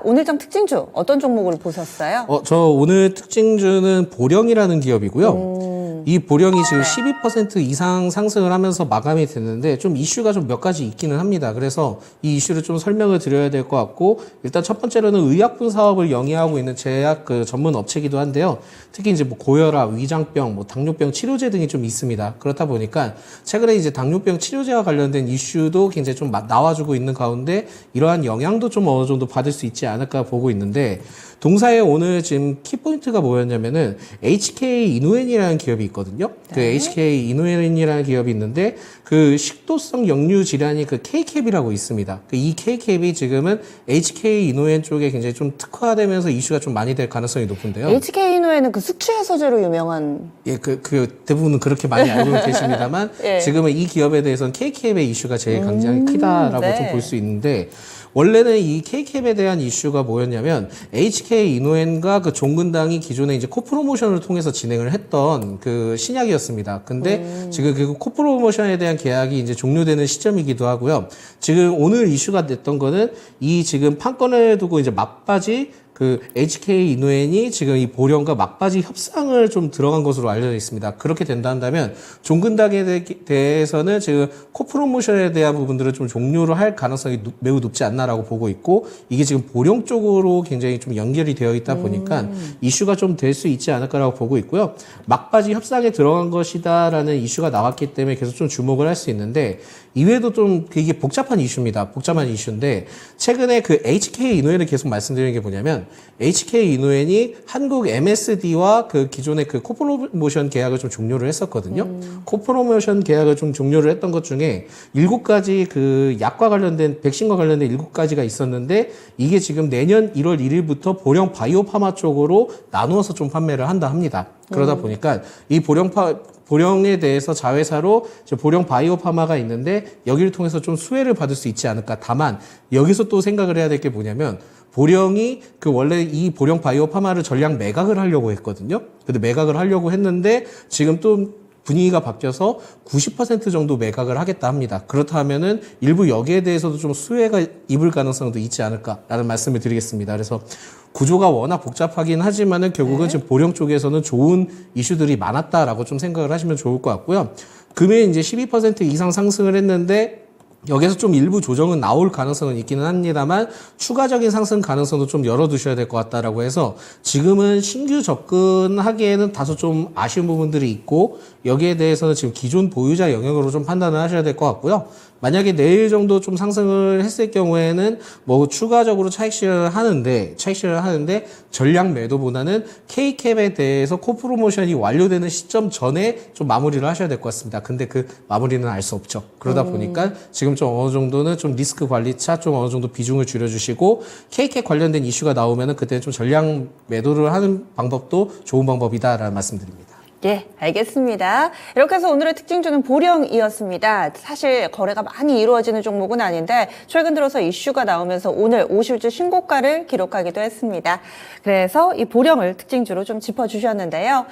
오늘장 특징주 어떤 종목을 보셨어요? 저 오늘 특징주는 보령이라는 기업이고요. 이 보령이 지금 12% 이상 상승을 하면서 마감이 됐는데 좀 이슈가 좀 몇 가지 있기는 합니다. 그래서 이 이슈를 좀 설명을 드려야 될 것 같고, 일단 첫 번째로는 의약품 사업을 영위하고 있는 제약 전문 업체이기도 한데요. 특히 이제 뭐 고혈압, 위장병, 뭐 당뇨병 치료제 등이 좀 있습니다. 그렇다 보니까 최근에 이제 당뇨병 치료제와 관련된 이슈도 굉장히 좀 나와주고 있는 가운데 이러한 영향도 좀 어느 정도 받을 수 있지 않을까 보고 있는데, 동사에 오늘 지금 키포인트가 뭐였냐면은 HK 이노엔이라는 기업이 있거든요. 네. 그 HK 이노엔이라는 기업이 있는데 그 식도성 역류 질환이 그 K캡이라고 있습니다. 이 K캡이 지금은 HK 이노엔 쪽에 굉장히 좀 특화되면서 이슈가 좀 많이 될 가능성이 높은데요. HK 이노엔은 그 숙취 해소제로 유명한. 예, 대부분은 그렇게 많이 알고 계십니다만 예. 지금은 이 기업에 대해서는 K캡의 이슈가 제일 굉장히 크다라고 네. 좀 볼 수 있는데, 원래는 이 K캡에 대한 이슈가 뭐였냐면 HK 이노엔과 그 종근당이 기존에 이제 코프로모션을 통해서 진행을 했던 그 신약이었습니다. 근데 지금 그 코프로모션에 대한 계약이 이제 종료되는 시점이기도 하고요. 지금 오늘 이슈가 됐던 거는 이 지금 판권을 두고 이제 막바지 그 HK 이노엔이 지금 이 보령과 막바지 협상을 좀 들어간 것으로 알려져 있습니다. 그렇게 된다면 종근당에 대해서는 지금 코프로모션에 대한 부분들을 좀 종료를 할 가능성이 매우 높지 않나라고 보고 있고, 이게 지금 보령 쪽으로 굉장히 좀 연결이 되어 있다 보니까 이슈가 좀 될 수 있지 않을까라고 보고 있고요. 막바지 협상에 들어간 것이다라는 이슈가 나왔기 때문에 계속 좀 주목을 할 수 있는데, 이외에도 좀 이게 복잡한 이슈입니다. 복잡한 이슈인데, 최근에 그 HK 이노엔을 계속 말씀드리는 게 뭐냐면, HK 이노엔이 한국 MSD와 그 기존의 그 코프로모션 계약을 좀 종료를 했었거든요. 코프로모션 계약을 좀 종료를 했던 것 중에 7가지 그 약과 관련된, 백신과 관련된 7가지가 있었는데, 이게 지금 내년 1월 1일부터 보령 바이오파마 쪽으로 나누어서 좀 판매를 한다 합니다. 그러다 보니까 이 보령에 대해서 자회사로 보령 바이오파마가 있는데 여기를 통해서 좀 수혜를 받을 수 있지 않을까. 다만 여기서 또 생각을 해야 될 게 뭐냐면, 보령이 그 원래 이 보령 바이오파마를 전량 매각을 하려고 했거든요. 근데 매각을 하려고 했는데 지금 또 분위기가 바뀌어서 90% 정도 매각을 하겠다 합니다. 그렇다면은 일부 여기에 대해서도 좀 수혜가 입을 가능성도 있지 않을까라는 말씀을 드리겠습니다. 그래서 구조가 워낙 복잡하긴 하지만은 결국은 지금 보령 쪽에서는 좋은 이슈들이 많았다라고 좀 생각을 하시면 좋을 것 같고요. 금일 이제 12% 이상 상승을 했는데 여기서 좀 일부 조정은 나올 가능성은 있기는 합니다만 추가적인 상승 가능성도 좀 열어두셔야 될 것 같다라고 해서 지금은 신규 접근하기에는 다소 좀 아쉬운 부분들이 있고, 여기에 대해서는 지금 기존 보유자 영역으로 좀 판단을 하셔야 될 것 같고요. 만약에 내일 정도 좀 상승을 했을 경우에는 뭐 추가적으로 차익 실현을 하는데 전량 매도보다는 K캡에 대해서 코프로모션이 완료되는 시점 전에 좀 마무리를 하셔야 될 것 같습니다. 근데 그 마무리는 알 수 없죠. 그러다 보니까 지금 좀 어느 정도는 좀 리스크 관리차 좀 어느 정도 비중을 줄여주시고, K캡 관련된 이슈가 나오면은 그때 좀 전량 매도를 하는 방법도 좋은 방법이다라는 말씀드립니다. 예, 알겠습니다. 이렇게 해서 오늘의 특징주는 보령이었습니다. 사실 거래가 많이 이루어지는 종목은 아닌데 최근 들어서 이슈가 나오면서 오늘 5실주 신고가를 기록하기도 했습니다. 그래서 이 보령을 특징주로 좀 짚어주셨는데요.